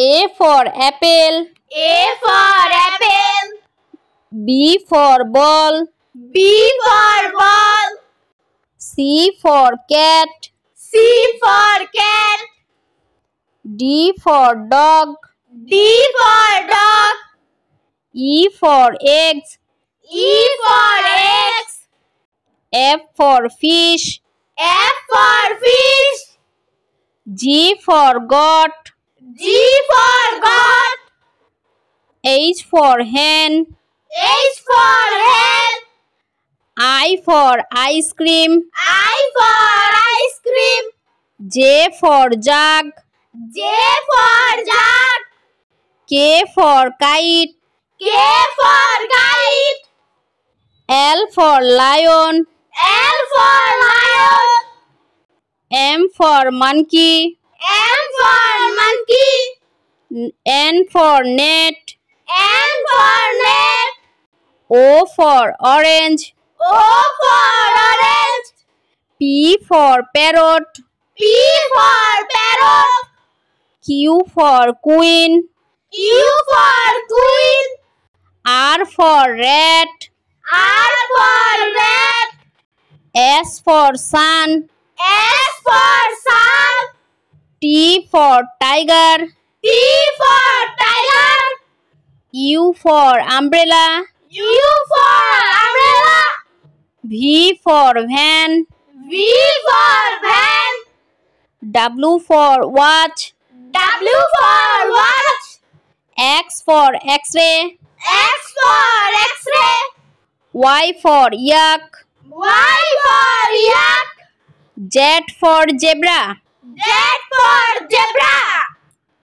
A for apple. A for apple. B for ball. B for ball. C for cat. C for cat. D for dog. D for dog. E for eggs. E for eggs. F for fish. F for fish. G for goat. G for goat. H for hen. H for hen. I for ice cream. I for ice cream. J for jug. J for jug. K for kite. K for kite. L for lion. L for lion. M for monkey. M for monkey. N for net. N for net. O for orange. O for orange. P for parrot. P for parrot. Q for queen. Q for queen. R for rat. R for rat. S for sun. S for sun. T for tiger. T for tiger. U for umbrella. U for umbrella. V for van. V for van. W for watch. W for watch. X for x-ray. X for x-ray. Y for yak. Y for yak. Z for zebra. Z for zebra.